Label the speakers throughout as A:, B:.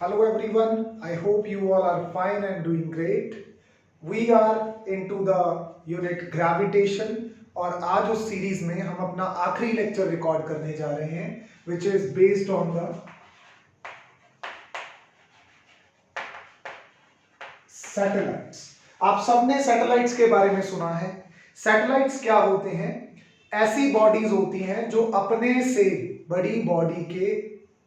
A: Hello everyone, I hope you all are fine and doing great. We are into the unit gravitation और आज उस series में हम अपना आखिरी लेक्चर रिकॉर्ड करने जा रहे हैं which is based on the satellites. आप सबने सैटेलाइट्स के बारे में सुना है। सैटेलाइट्स क्या होते हैं? ऐसी बॉडीज होती हैं जो अपने से बड़ी बॉडी के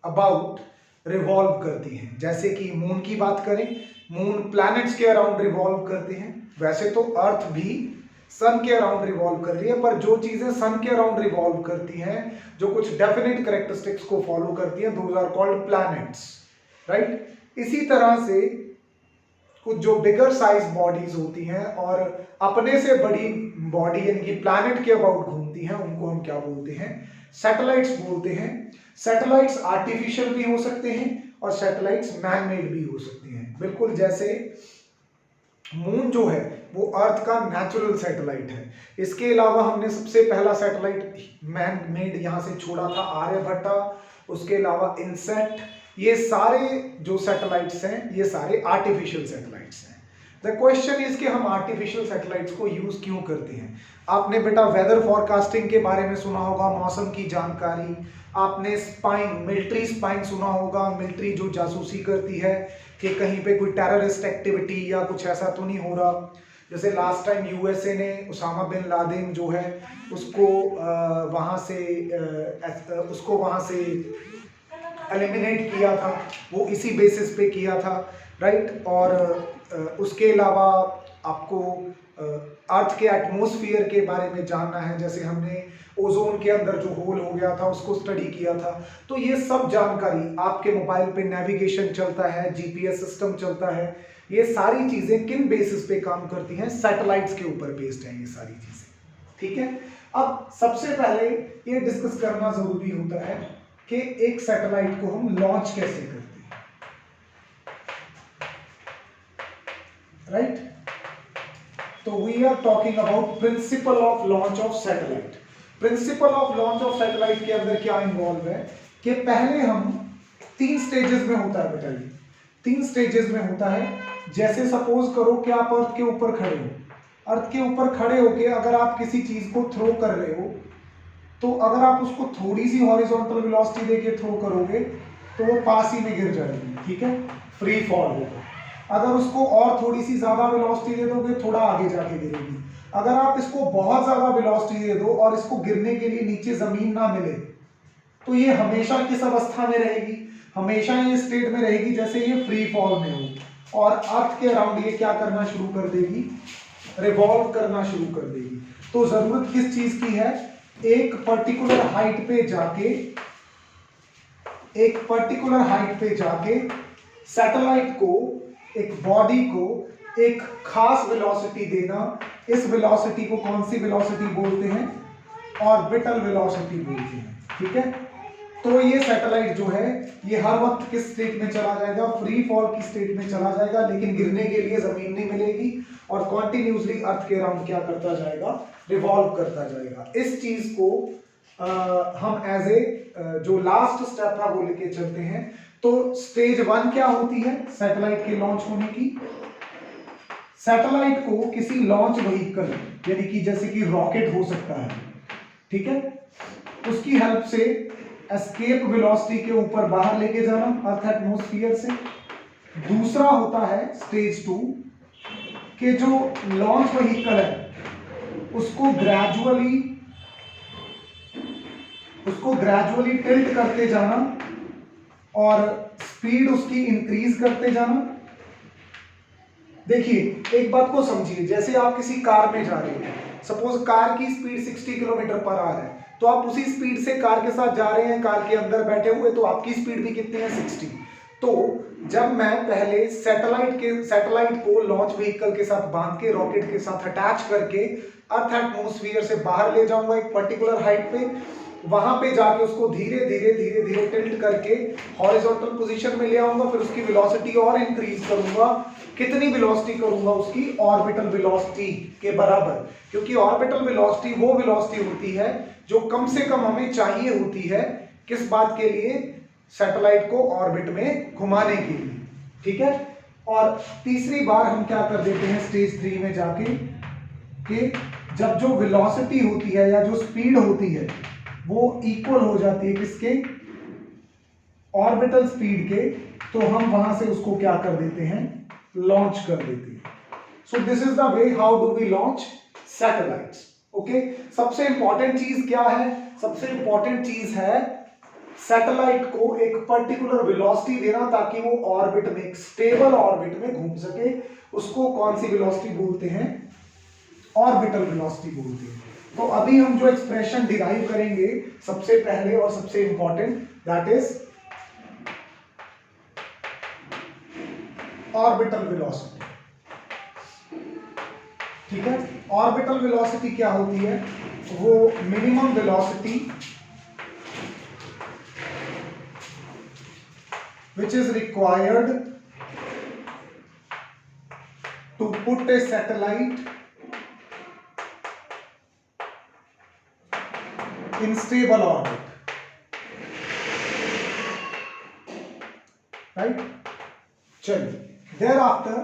A: अबाउट रिवॉल्व करती हैं। जैसे कि मून की बात करें, मून प्लैनेट्स के अराउंड रिवॉल्व करते हैं। वैसे तो अर्थ भी सन के अराउंड रिवॉल्व कर रही है, पर जो चीजें सन के अराउंड रिवॉल्व करती हैं, जो कुछ डेफिनेट कैरेक्टरिस्टिक्स को फॉलो करती हैं, those are called planets, right. इसी तरह से कुछ जो बिगर साइज बॉडीज होती हैं और अपने से बड़ी बॉडी यानी कि प्लैनेट के अबाउट घूमती हैं, उनको हम क्या बोलते हैं? सैटेलाइट्स बोलते हैं। सैटेलाइट्स आर्टिफिशियल भी हो सकते हैं और सैटेलाइट्स मैन मेड भी हो सकते हैं। बिल्कुल जैसे मून जो है वो अर्थ का नेचुरल सैटेलाइट है। इसके अलावा हमने सबसे पहला सैटेलाइट मैन मेड यहां से छोड़ा था आर्यभट्टा, उसके अलावा इनसेट। ये सारे जो सैटेलाइट्स हैं ये सारे आर्टिफिशियल सैटेलाइट्स हैं। द क्वेश्चन इज कि हम आर्टिफिशियल सैटेलाइट्स को यूज क्यों करते हैं? आपने बेटा वेदर फॉरकास्टिंग के बारे में सुना होगा, मौसम की जानकारी। आपने स्पाइंग, मिलिट्री स्पाइंग सुना होगा, मिलिट्री जो जासूसी करती है कि कहीं पे कोई टेररिस्ट एक्टिविटी या कुछ ऐसा तो नहीं हो रहा। जैसे लास्ट टाइम यूएसए ने उसामा बिन लादेन जो है उसको वहां से एलिमिनेट किया था, वो इसी बेसिस पे किया था, राइट। और उसके अलावा आपको अर्थ के एटमॉस्फेयर के बारे में जानना है। जैसे हमने ओजोन के अंदर जो होल हो गया था उसको स्टडी किया था। तो ये सब जानकारी आपके मोबाइल पे नेविगेशन चलता है, जीपीएस सिस्टम चलता है। ये सारी चीजें किन बेसिस पे काम करती हैं? सैटेलाइट्स के ऊपर बेस्ड हैं ये सारी चीजें, ठीक है। अब सबसे पहले ये डिस्कस करना जरूरी होता है कि एक सैटेलाइट को हम लॉन्च कैसे करते हैं, राइट। तो we are talking about principle of launch of satellite. Principle of launch of satellite के अंदर क्या इन्वॉल्व है कि पहले हम 3 स्टेजेस में होता है बेटा, ये 3 स्टेजेस में होता है। जैसे सपोज करो कि आप अर्थ के ऊपर खड़े हो। अर्थ के ऊपर खड़े होके अगर आप किसी चीज को थ्रो कर रहे हो, तो अगर आप उसको थोड़ी सी हॉरिजॉन्टल वेलोसिटी देके थ्रो करोगे तो वो पास ही में गिर जाएगी, ठीक है, फ्री फॉल होगा। अगर उसको और थोड़ी सी ज्यादा वेलोसिटी दे दोगे, थोड़ा आगे जाके गिरेगी। अगर आप इसको बहुत ज्यादा वेलोसिटी दे दो और इसको गिरने के लिए नीचे जमीन ना मिले, तो ये हमेशा किस अवस्था में रहेगी? हमेशा ये स्टेट में रहेगी जैसे ये फ्री फॉल में हो, और अर्थ के अराउंड ये क्या करना शुरू कर देगी? रिवॉल्व करना शुरू कर देगी। तो जरूरत किस चीज की है? एक पर्टिकुलर हाइट पे जाके सैटेलाइट को, एक बॉडी को एक खास वेलोसिटी देना। इस वेलोसिटी को कौन सी वेलोसिटी बोलते हैं? ऑर्बिटल वेलोसिटी बोलते हैं, ठीक है। तो ये सैटेलाइट जो है ये हर वक्त किस स्टेट में चला जाएगा? फ्री फॉल की स्टेट में चला जाएगा, लेकिन गिरने के लिए जमीन नहीं मिलेगी और कॉन्टिन्यूसली अर्थ के अराउंड क्या करता जाएगा? रिवॉल्व करता जाएगा। इस चीज को हम एज ए जो लास्ट स्टेप था वो लेके चलते हैं। तो स्टेज 1 क्या होती है सैटेलाइट के लॉन्च होने की? सैटेलाइट को किसी लॉन्च व्हीकल यानी कि जैसे कि रॉकेट हो सकता है, ठीक है, उसकी हेल्प से एस्केप वेलोसिटी के ऊपर बाहर लेके जाना अर्थ एटमॉस्फेयर से। दूसरा होता है स्टेज 2 कि जो लॉन्च व्हीकल है उसको ग्रेजुअली टिल्ट करते जाना और स्पीड उसकी इंक्रीज करते जाना। देखिए एक बात को समझिए, जैसे आप किसी कार में जा रहे हैं, सपोज कार की स्पीड 60 किलोमीटर पर आवर है, तो आप उसी स्पीड से कार के साथ जा रहे हैं, कार के अंदर बैठे हुए, तो आपकी स्पीड भी कितनी है? 60। तो जब मैं पहले सैटेलाइट को लॉन्च व्हीकल के साथ बांध के, रॉकेट के साथ अटैच करके अर्थ एटमॉस्फेयर से बाहर ले जाऊंगा एक पर्टिकुलर हाइट पे, वहां पे जाके उसको धीरे धीरे टिल्ट करके हॉरिजॉन्टल पोजीशन में ले आऊंगा, फिर उसकी वेलोसिटी और इंक्रीज करूंगा। कितनी वेलोसिटी करूंगा? उसकी ऑर्बिटल वेलोसिटी के बराबर, क्योंकि ऑर्बिटल वेलोसिटी वो वेलोसिटी होती है जो कम से कम हमें चाहिए होती है किस बात के लिए? सैटेलाइट को ऑर्बिट में घुमाने के लिए, ठीक है। और तीसरी बार हम क्या कर देते हैं स्टेज 3 में जाके कि जब जो वेलोसिटी होती है या जो स्पीड होती है वो इक्वल हो जाती है किसके, ऑर्बिटल स्पीड के, तो हम वहां से उसको क्या कर देते हैं, लॉन्च कर देते हैं। So this is the way how do we launch satellites. Okay, सबसे इंपॉर्टेंट चीज क्या है, सबसे इंपॉर्टेंट चीज है सैटेलाइट को एक पर्टिकुलर वेलोसिटी देना ताकि वो ऑर्बिट में, एक स्टेबल ऑर्बिट में घूम सके। उसको कौन सी वेलोसिटी बोलते हैं, ऑर्बिटल वेलोसिटी बोलते हैं। तो अभी हम जो एक्सप्रेशन डिराइव करेंगे सबसे पहले और सबसे important, that is orbital velocity, ठीक है। ऑर्बिटल वेलोसिटी क्या होती है, वो minimum velocity which is required to put a satellite in stable orbit, right? चलिए, thereafter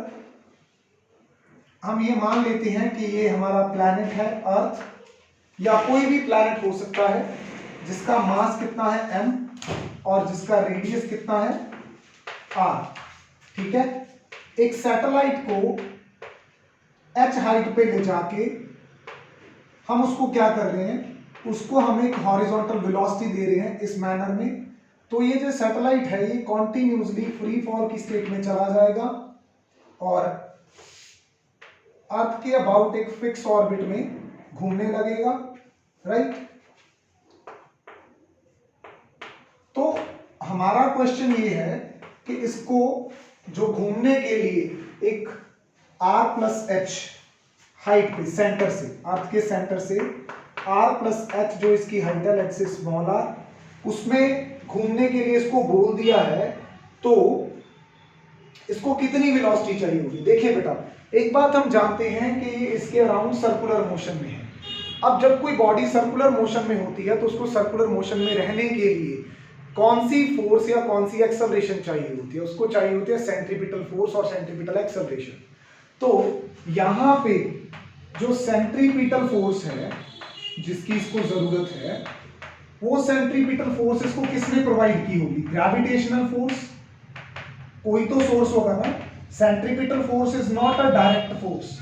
A: हम ये मान लेते हैं कि ये हमारा प्लैनेट है अर्थ, या कोई भी प्लैनेट हो सकता है जिसका मास कितना है m और जिसका रेडियस कितना है r, ठीक है। एक सैटेलाइट को h हाइट पे ले जाके हम उसको क्या कर रहे हैं, उसको हम एक हॉरिजॉन्टल वेलोसिटी दे रहे हैं इस मैनर में। तो ये जो सैटेलाइट है ये कॉन्टिन्यूसली फ्री फॉल की स्टेट में चला जाएगा और अर्थ के अबाउट एक फिक्स ऑर्बिट में घूमने लगेगा, राइट। तो हमारा क्वेश्चन ये है कि इसको जो घूमने के लिए एक r प्लस एच हाइट पे, सेंटर से, अर्थ के सेंटर से r प्लस एच जो इसकी हाइट है, लेट्स से स्मॉल r, उसमें घूमने के लिए इसको बोल दिया है, तो इसको कितनी वेलोसिटी चाहिए होगी। देखिए बेटा, एक बात हम जानते हैं कि ये इसके अराउंड सर्कुलर मोशन में है। अब जब कोई बॉडी सर्कुलर मोशन में होती है तो उसको सर्कुलर मोशन में रहने के लिए कौन सी फोर्स या कौन सी एक्सेलरेशन चाहिए होती है, उसको चाहिए होती है सेंट्रीपिटल फोर्स और सेंट्रीपिटल एक्सेलरेशन। तो यहाँ पे जो सेंट्रीपिटल फोर्स है जिसकी इसको जरूरत है, वो सेंट्रीपिटल फोर्स इसको किसने प्रोवाइड की होगी, ग्रेविटेशनल फोर्स, कोई तो सोर्स होगा ना। Centripetal force is not a direct force,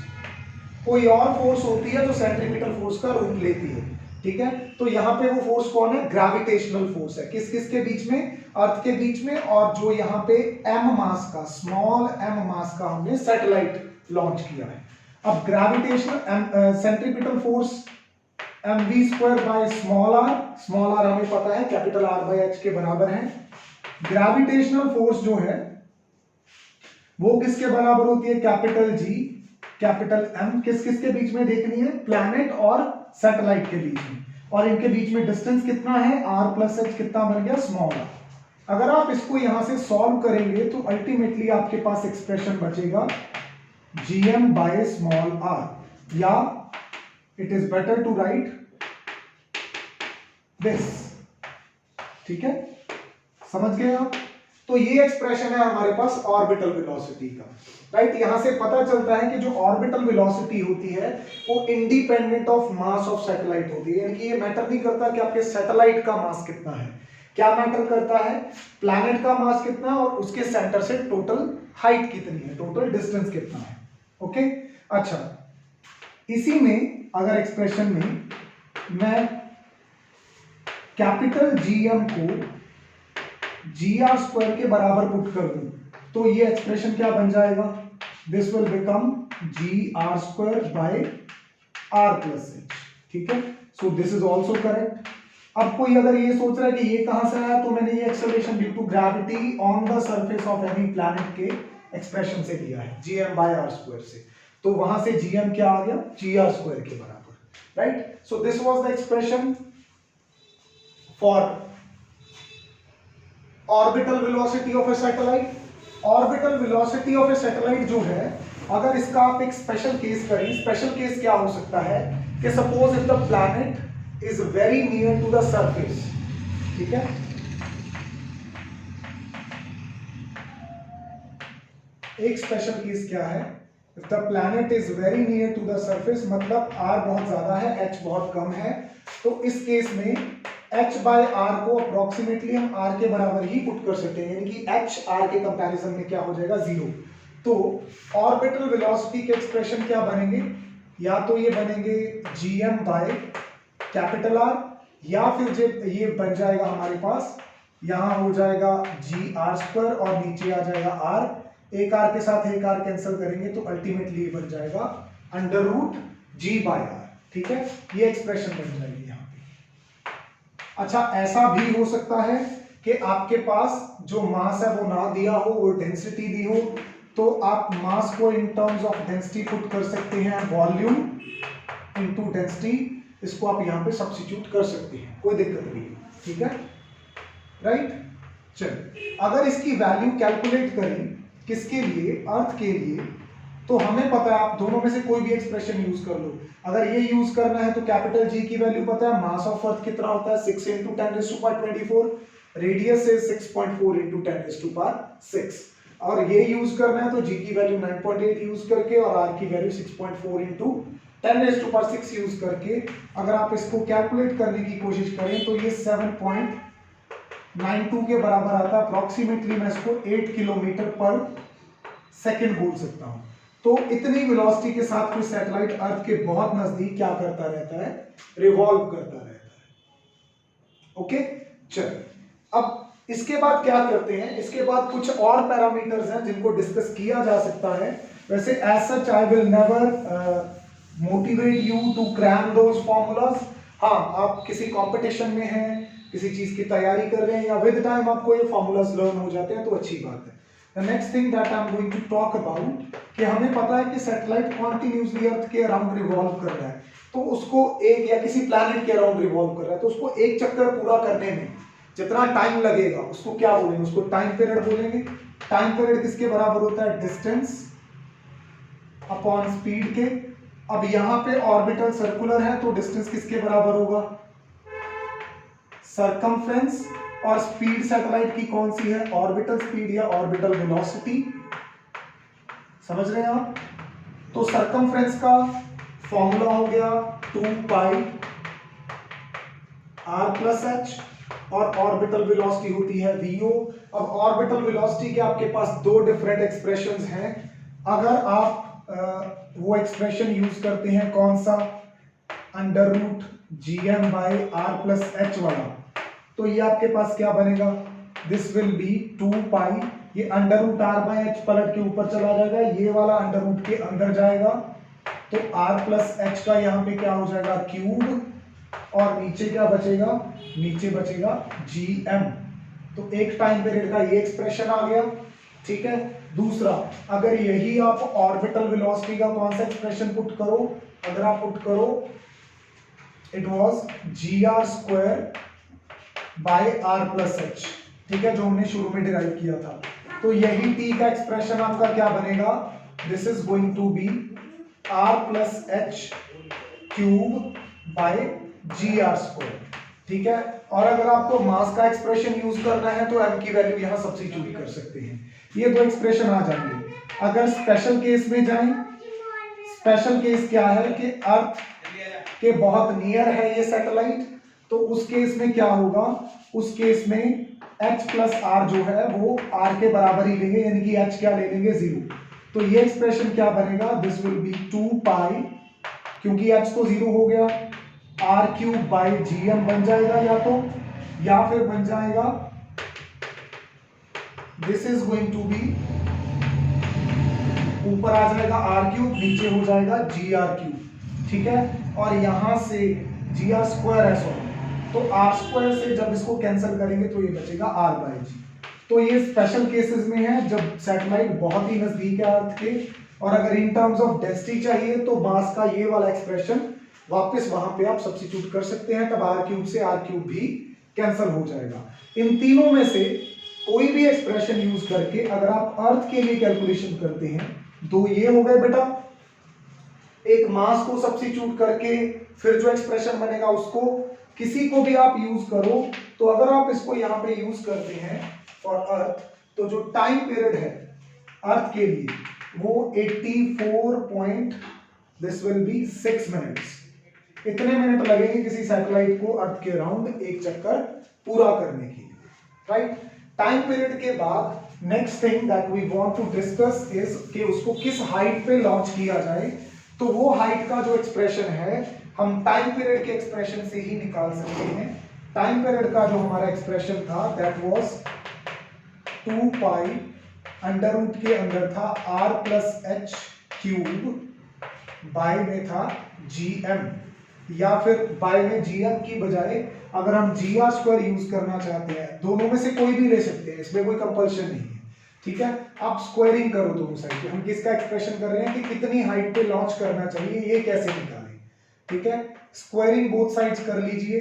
A: कोई और फोर्स होती है जो सेंट्रीपिटल फोर्स का रूप लेती है, ठीक है। तो यहाँ पे वो फोर्स कौन है, ग्रेविटेशनल फोर्स है। किस किस के बीच में, अर्थ के बीच में, और जो यहाँ पे m मास का, स्मॉल m मास का हमने सैटेलाइट लॉन्च किया है। अब gravitational centripetal force mv² bye small r हमें पता है कैपिटल R बाय h के बराबर है। ग्रेविटेशनल फोर्स जो है वो किसके बराबर होती है, कैपिटल G कैपिटल M। किस किस के बीच में देखनी है, प्लैनेट और सैटेलाइट के बीच में, और इनके बीच में डिस्टेंस कितना है, r प्लस h, कितना बन गया, स्मॉल r। अगर आप इसको यहां से सॉल्व करेंगे तो अल्टीमेटली आपके पास एक्सप्रेशन बचेगा gm बाय स्मॉल r, या it is better to write this, ठीक है, समझ गए आप। तो ये एक्सप्रेशन है हमारे पास ऑर्बिटल वेलोसिटी का, राइट। यहां से पता चलता है कि जो ऑर्बिटल वेलोसिटी होती है वो independent of mass of satellite होती है, यानी कि ये मैटर नहीं करता कि आपके सैटेलाइट का मास कितना है, क्या मैटर करता है, प्लैनेट का मास कितना है और उसके सेंटर से टोटल हाइट कितनी है, टोटल डिस्टेंस कितना है। ओके, अच्छा, इसी में अगर एक्सप्रेशन में मैं कैपिटल GM को GR² के बराबर पुट कर दूं तो ये एक्सप्रेशन क्या बन जाएगा, this will become GR² by R plus H, ठीक है। So this is also correct. अब कोई अगर ये सोच रहा है कि ये कहां से आया, तो मैंने ये acceleration due to gravity on the surface of any planet के एक्सप्रेशन से दिया है, GM बाय R² से, तो वहां से GM क्या आ गया, GR² के बराबर, right. So this was the expression for orbital velocity of a satellite. Orbital velocity of a satellite जो है, अगर इसका आप एक स्पेशल केस करें, स्पेशल केस क्या हो सकता है कि suppose if the planet is very near to the surface, ठीक है, एक स्पेशल केस क्या है, the planet is very near to the surface, मतलब r बहुत ज्यादा है, h बहुत कम है, तो इस केस में h बाय r को अप्रोक्सीमेटली हम r के बराबर ही पुट कर सकते हैं, यानी कि h r के कंपैरिजन में क्या हो जाएगा, 0। तो ऑर्बिटल वेलोसिटी के एक्सप्रेशन क्या बनेंगे, या तो ये बनेंगे gm बाय कैपिटल R, या फिर जब ये बन जाएगा हमारे पास, यहां हो जाएगा जी आर स्क्वायर और नीचे आ जाएगा r, एक r के साथ एक r कैंसिल करेंगे तो अल्टीमेटली ये बन जाएगा under root G by R. ठीक है, ये एक्सप्रेशन बन जाएगी यहां पे। अच्छा, ऐसा भी हो सकता है कि आपके पास जो मास है वो ना दिया हो, वो डेंसिटी दी हो, तो आप मास को in terms of density put कर सकते हैं, वॉल्यूम इनटू डेंसिटी, इसको आप यहां पे सब्स्टिट्यूट कर सकते हैं, कोई दिक्कत नहीं। ठीक है, राइट। चलिए, अगर इसकी वैल्यू कैलकुलेट करें किसके लिए, अर्थ के लिए, तो हमें पता है, आप दोनों में से कोई भी एक्सप्रेशन यूज कर लो। अगर ये यूज करना है तो कैपिटल जी की वैल्यू पता है, मास ऑफ अर्थ कितना होता है, 6 × 10⁻²⁴, रेडियस इज 6.4 × 10⁻6, और ये यूज करना है तो जी की वैल्यू 9.8 यूज करके और आर की वैल्यू 6.4 × 10⁻6 यूज करके अगर आप इसको कैलकुलेट करने की कोशिश करें तो ये 7.92 के बराबर आता है अप्रोक्सीमेटली। मैं इसको 8 किलोमीटर पर सेकंड बोल सकता हूं। तो इतनी वेलोसिटी के साथ कोई सैटेलाइट अर्थ के बहुत नजदीक क्या करता रहता है, रिवॉल्व करता रहता है। ओके, चलिए अब इसके बाद क्या करते हैं, इसके बाद कुछ और पैरामीटर्स हैं जिनको डिस्कस किया जा सकता है। वैसे as such I will never motivate you to cram those formulas. हाँ, आप किसी कंपटीशन में हैं, किसी चीज की तैयारी कर रहे हैं, या विद टाइम आपको ये फॉर्मूलाज लर्न हो जाते हैं तो अच्छी बात है। The next thing that I am going to talk about, कि हमें पता है कि सैटेलाइट कॉन्टिन्यूसली अर्थ के अराउंड रिवॉल्व कर रहा है, तो उसको एक, या किसी प्लैनेट के अराउंड रिवॉल्व कर रहा है, तो उसको एक चक्कर पूरा करने में जितना टाइम लगेगा उसको क्या बोलेंगे, उसको टाइम पीरियड बोलेंगे। टाइम पीरियड किसके बराबर होता है, डिस्टेंस अपॉन स्पीड के। अब यहां पे ऑर्बिटल सर्कुलर है तो डिस्टेंस किसके बराबर होगा, सरकमफ्रेंस, और स्पीड सैटेलाइट की कौन सी है, ऑर्बिटल स्पीड या ऑर्बिटल वेलोसिटी। समझ रहे हैं आप। तो सरकमफ्रेंस का फॉर्मूला हो गया 2πr + h, और ऑर्बिटल वेलोसिटी होती है vo। अब ऑर्बिटल वेलोसिटी के आपके पास दो डिफरेंट एक्सप्रेशंस हैं। अगर आप वो एक्सप्रेशन यूज करते हैं कौन सा, √gm/r + h वाला, तो ये आपके पास क्या बनेगा, दिस विल बी 2π, ये √r/h पलट के ऊपर चला जाएगा, ये वाला अंडर के अंदर जाएगा, तो r + h का यहाँ पे क्या हो जाएगा, क्यूब, और नीचे क्या बचेगा, नीचे बचेगा gm। तो एक टाइम पीरियड का ये एक्सप्रेशन आ गया। ठीक है, दूसरा, अगर यही आप ऑर्बिटल वेलोसिटी का कौन सा एक्सप्रेशन पुट करो, अगर आप पुट करो it was gr² / r + h, ठीक है, जो हमने शुरू में डिराइव किया था, तो यही t का एक्सप्रेशन आपका क्या बनेगा, this is going to be r + h³ / gr²। ठीक है, और अगर आपको मास का एक्सप्रेशन यूज करना है तो m की वैल्यू यहां सब्स्टिट्यूट कर सकते हैं, ये दो एक्सप्रेशन आ जाएंगे। अगर स्पेशल केस में जाएं, स्पेशल केस क्या है कि अर्थ के बहुत नियर है ये सैटेलाइट, तो उस केस में क्या होगा, उस केस में h + r जो है वो r के बराबर ही लेंगे, यानी कि h क्या ले लेंगे, 0। तो ये एक्सप्रेशन क्या बनेगा, दिस विल बी 2π, क्योंकि h तो 0 हो गया, r³ / gm बन जाएगा, या फिर बन जाएगा this is going to be, ऊपर आ जाएगा r³, नीचे हो जाएगा gr³। ठीक है, और यहां से gr² है, सॉरी, तो r² से जब इसको कैंसिल करेंगे तो ये बचेगा r/g। तो ये स्पेशल केसेस में है जब सैटेलाइट बहुत ही नजदीक है अर्थ के, और अगर इन टर्म्स ऑफ डेंसिटी चाहिए तो मास का ये वाला एक्सप्रेशन वापस वहां पे आप सब्स्टिट्यूट कर सकते हैं, तब r³ से r³ भी कैंसिल हो जाएगा। इन तीनों में से कोई भी एक्सप्रेशन यूज करके अगर आप अर्थ के लिए कैलकुलेशन करते हैं, दो ये हो गए बेटा, एक मास को सब्स्टिट्यूट करके फिर जो एक्सप्रेशन बनेगा उसको, किसी को भी आप यूज करो, तो अगर आप इसको यहां पे यूज करते हैं फॉर अर्थ, तो जो टाइम पीरियड है अर्थ के लिए वो 84.6 मिनट्स, इतने मिनट लगेंगे किसी सैटेलाइट को अर्थ के अराउंड एक चक्कर पूरा करने के लिए, राइट। टाइम पीरियड के बाद next thing that we want to discuss is कि उसको किस हाइट पे लॉन्च किया जाए। तो वो हाइट का जो एक्सप्रेशन है हम टाइम पीरियड के एक्सप्रेशन से ही निकाल सकते हैं। टाइम पीरियड का जो हमारा एक्सप्रेशन था that was 2 pi under root के अंदर था r plus H cube by में था gm, या फिर बाय में gm की बजाय अगर हम gr स्क्वायर यूज करना चाहते हैं, दोनों में से कोई भी ले सकते हैं, इसमें कोई कंपल्शन नहीं है, ठीक है। आप स्क्वायरिंग करो दोनों साइड पे। हम किसका एक्सप्रेशन कर रहे हैं कि कितनी हाइट पे लॉन्च करना चाहिए, ये कैसे निकालें, ठीक है। स्क्वायरिंग बोथ साइड्स कर लीजिए।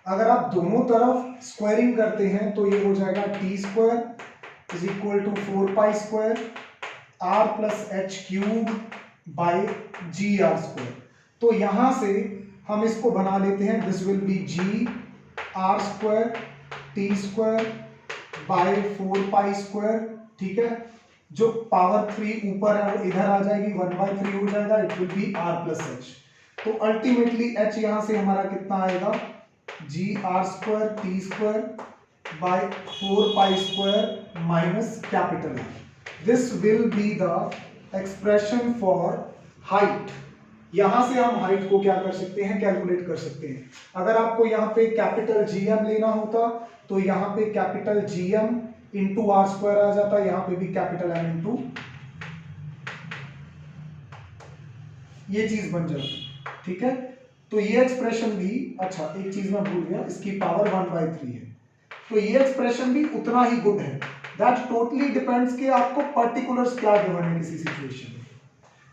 A: अगर आप दोनों तरफ स्क्वायरिंग करते हैं तो ये हो जाएगा T square is equal to 4 pi square r plus H cube by G R square. तो यहां से हम इसको बना लेते हैं, this will be G R square T square by 4 pi square, ठीक है। जो पावर 3 ऊपर है वो इधर आ जाएगी, 1/3 हो जाएगा, it will be r plus H. तो अल्टीमेटली h यहां से हमारा कितना आएगा, G R square T square by 4 pi square minus capital R। This will be the expression for height. यहां से हम हाइट को क्या कर सकते हैं, कैलकुलेट कर सकते हैं। अगर आपको यहाँ पे कैपिटल GM लेना होता तो यहाँ पे capital GM into R square आ जाता, यहाँ पे भी कैपिटल M इंटू ये चीज बन जाती, ठीक है। तो ये एक्सप्रेशन भी, अच्छा एक चीज मैं भूल गया, इसकी पावर 1/3 है, तो ये एक्सप्रेशन भी उतना ही गुड है। दैट टोटली डिपेंड्स कि आपको पर्टिकुलर्स क्या गिवन है किसी सिचुएशन में,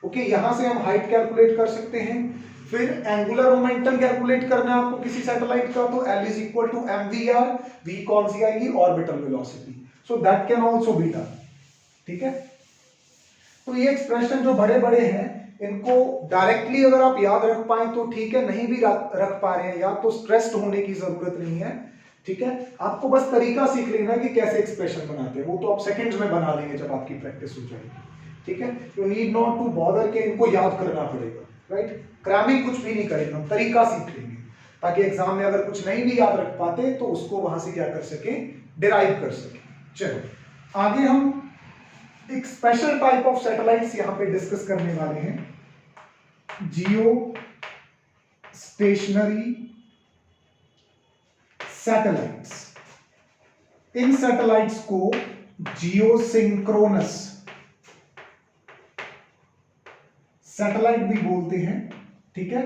A: ओके। यहां से हम हाइट कैलकुलेट कर सकते हैं। फिर एंगुलर मोमेंटम कैलकुलेट करना है आपको किसी सैटेलाइट का, तो L is equal to mvr, v कौन सी आएगी, orbital velocity, so that can also be done, ठीक है। तो ये एक्सप्रेशन जो बड़े बड़े हैं इनको डायरेक्टली अगर आप याद रख पाए तो ठीक है, नहीं भी रख पा रहे हैं याद तो स्ट्रेस्ड होने की जरूरत नहीं है, ठीक है। आपको बस तरीका सीख लेना है कि कैसे एक्सप्रेशन बनाते हैं, वो तो आप सेकंड्स में बना लेंगे जब आपकी प्रैक्टिस हो जाएगी, ठीक है। You need not to bother के इनको याद करना पड़ेगा, राइट। क्रैमिंग कुछ भी नहीं करेंगे, हम तरीका सीख लेंगे ताकि एग्जाम में अगर कुछ नहीं भी याद रख पाते तो उसको वहां से क्या कर सके, डिराइव कर सके। चलो आगे हम एक स्पेशल टाइप ऑफ सैटेलाइट्स यहां पे डिस्कस करने वाले हैं, जियो स्टेशनरी सैटेलाइट्स। इन सैटेलाइट्स को जियोसिंक्रोनस सैटेलाइट भी बोलते हैं, ठीक है।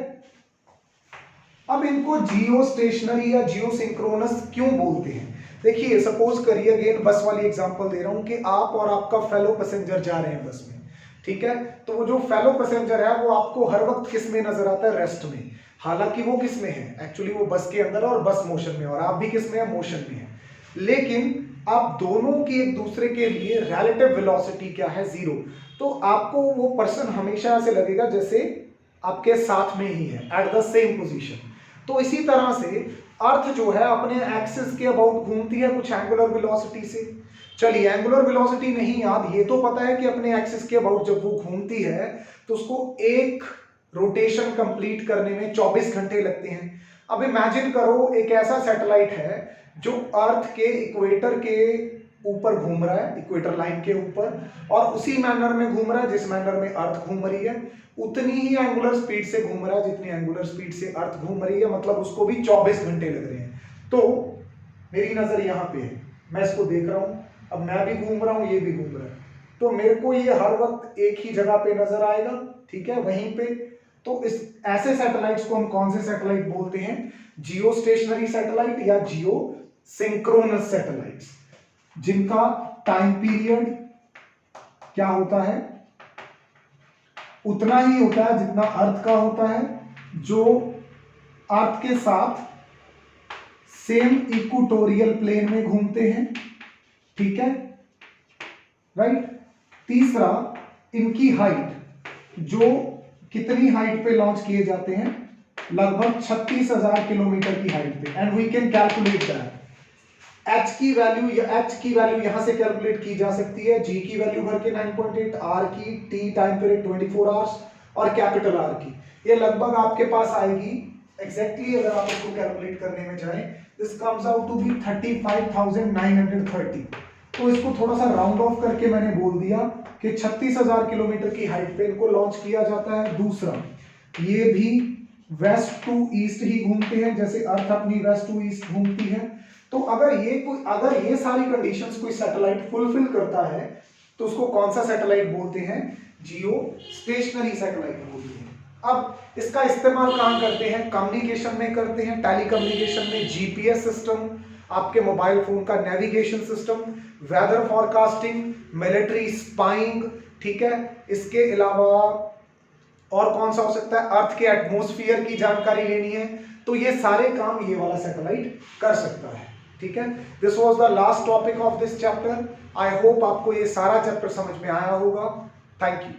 A: अब इनको जियो स्टेशनरी या जियो सिंक्रोनस क्यों बोलते हैं, देखिए सपोज करिए, अगेन बस वाली एग्जांपल दे रहा हूं कि आप और आपका फेलो पैसेंजर जा रहे हैं बस में, ठीक है। तो वो जो फेलो पैसेंजर है वो आपको हर वक्त किस में नजर आता है, रेस्ट में। हालांकि वो किस में है, एक्चुअली वो बस के अंदर और बस मोशन में, और आप भी किस में है, मोशन में है। लेकिन आप दोनों की एक दूसरे के लिए रिलेटिव वेलोसिटी क्या है, 0। तो आपको वो पर्सन हमेशा ऐसे लगेगा जैसे आपके साथ में ही है, एट द सेम पोजीशन। तो इसी तरह से अर्थ जो है अपने एक्सिस के अबाउट घूमती है कुछ एंगुलर वेलोसिटी से। चलिए एंगुलर वेलोसिटी नहीं याद, ये तो पता है कि अपने एक्सिस के अबाउट जब वो घूमती है तो उसको एक रोटेशन कंप्लीट करने में 24 घंटे लगते हैं। अब इमेजिन करो एक ऐसा सैटेलाइट है जो अर्थ के इक्वेटर के ऊपर घूम रहा है, इक्वेटर लाइन के ऊपर, और उसी मैनर में घूम रहा है जिस मैनर में अर्थ घूम रही है, उतनी ही एंगुलर स्पीड से घूम रहा है जितनी एंगुलर स्पीड से अर्थ घूम रही है, मतलब उसको भी 24 घंटे लग रहे हैं। तो मेरी नजर यहाँ पे है, मैं इसको देख रहा हूँ, अब मैं भी घूम रहा हूँ, ये भी घूम रहा है, तो मेरे को ये हर वक्त एक ही जगह पे नजर आएगा, ठीक है, वहीं पे। तो इस ऐसे सैटेलाइट्स को हम कौन से सैटेलाइट बोलते हैं, जियो स्टेशनरी सैटेलाइट या जियो सिंक्रोनस सैटेलाइट्स, जिनका टाइम पीरियड क्या होता है, उतना ही होता है जितना अर्थ का होता है, जो अर्थ के साथ सेम इक्वेटोरियल प्लेन में घूमते हैं, ठीक है, राइट। तीसरा, इनकी हाइट, जो कितनी हाइट पे लॉन्च किए जाते हैं, लगभग 36,000 किलोमीटर की हाइट पे, and we can calculate that. H की वैल्यू यहां से कैलकुलेट की जा सकती है, जी की वैल्यू भर के 9.8, आर की, टी टाइम पीरियड 24 आवर्स और कैपिटल आर की ये लगभग आपके पास आएगी एग्जैक्टली अगर आप इसको कैलकुलेट करने में जाएं this comes out to be 35,930। तो इसको थोड़ा सा राउंड ऑफ करके मैंने बोल दिया कि 36,000 किलोमीटर की हाइट पे इनको लॉन्च किया जाता है। दूसरा, ये भी वेस्ट टू ईस्ट ही घूमते हैं जैसे अर्थ अपनी वेस्ट टू ईस्ट घूमती है। तो अगर ये सारी कंडीशंस कोई सैटेलाइट फुलफिल करता है तो उसको कौन सा सैटेलाइट बोलते हैं? जियो स्टेशनरी सैटेलाइट बोलते हैं। अब इसका इस्तेमाल कहां करते हैं? कम्युनिकेशन में करते हैं, टेलीकम्युनिकेशन में, जीपीएस सिस्टम, आपके मोबाइल फोन का navigation system, weather forecasting, military spying, ठीक है। इसके अलावा और कौन सा हो सकता है? अर्थ के एटमॉस्फेयर की जानकारी लेनी है, तो ये सारे काम ये वाला सैटेलाइट कर सकता है, ठीक है। This was the last topic of this chapter. I hope आपको ये सारा चैप्टर समझ में आया होगा। Thank you.